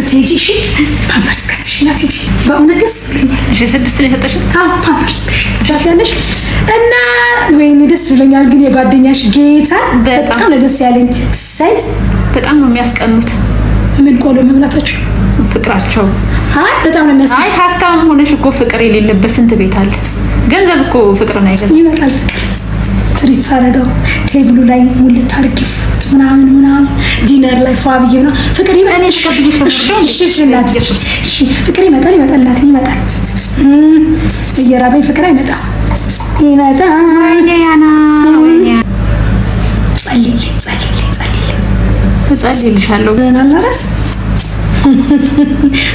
ስትሄጂ እሺ ፓምፐርስ ገዝተሽላት ሂጂ። በእውነት ደስ ብሎኛል። እሺ 6 ነው የሰጠሽኝ? አዎ ፓምፐርስ ታውቂያለሽ። እና ወይኔ ደስ ብሎኛል። ግን የጓደኛሽ ጌታ በጣም ነው ደስ ያለኝ። ሰይፍ በጣም ነው የሚያስቀኑት። ምን ቆሎ መብላታችሁ ፍቅራቸው በጣም ነው የሚያስቀኑት። አይ ሀብታም ሆነሽ እኮ ፍቅር የሌለበት ስንት ቤት አለ። ገንዘብ እኮ ፍቅርን አይገዛም። ይመጣል ፍቅር ትሪት ሳረገው ቴብሉ ላይ ሙልት አድርጌ ምናምን ዲነር ላይ ፋብዬ ነው ፍቅር ይመጣል። ፍቅር ይመጣል እናት እየራበኝ ፍቅር ይመጣል። ያና ጸልይልሻለሁ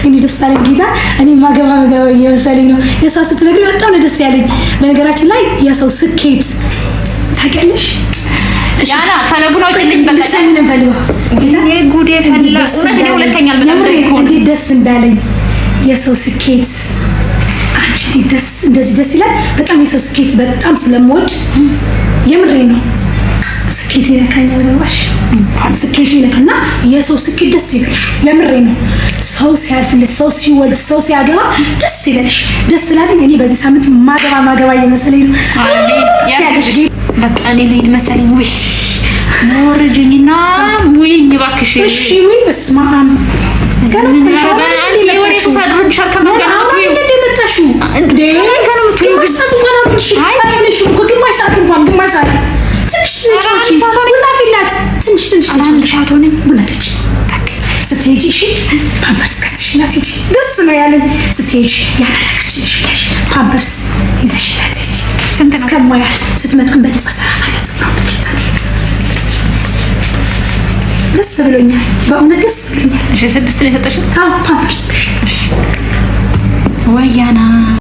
እኔ ደስ አለኝ ጌታ። እኔ ማገባ እየመሰለኝ ነው። የሷ ስትነግሪ በጣም ነው ደስ ያለኝ። በነገራችን ላይ የሰው ስኬት ታውቂያለሽ ያና ፈለጉን አውጪልኝ በቃ ምን እንፈልገው ይሄ ጉዴ ፈላ እውነት ነው። ሁለተኛ እንዴት ደስ እንዳለኝ የሰው ስኬት አንቺ እንደዚህ ደስ ይላል። በጣም የሰው ስኬት በጣም ስለምወድ የምሬ ነው። ስኬት ይነካኛል። ገባሽ? ስኬት ይነካና የሰው ስኬት ደስ ይላልሽ። የምሬ ነው። ሰው ሲያልፍለት፣ ሰው ሲወልድ፣ ሰው ሲያገባ ደስ ይላልሽ። ደስ ስላለኝ እኔ በዚህ ሳምንት ማገባ እየመሰለኝ ነው። በቃ እኔ ልሂድ መሰለኝ። ወይ ወርጅኝና ሙይኝ እባክሽ። እሺ ወይ በስመ አብ ስትሄጂ እሺ ፓምፐርስ ገዝተሽላት ሂጂ። ደስ ነው ያለኝ። ስትሄጂ ያላላክችልሽ ብለሽ ፓምፐርስ ይዘሽላት ሂጂ። ስንት ነው እስከማያት ስትመጣም በነፃ ሰራታለት ነው። ደስ ብሎኛል። በእውነት ደስ ብሎኛል። እሺ 6 ነው የሰጠሽኝ? አዎ ፓምፐርስ። እሺ ወያና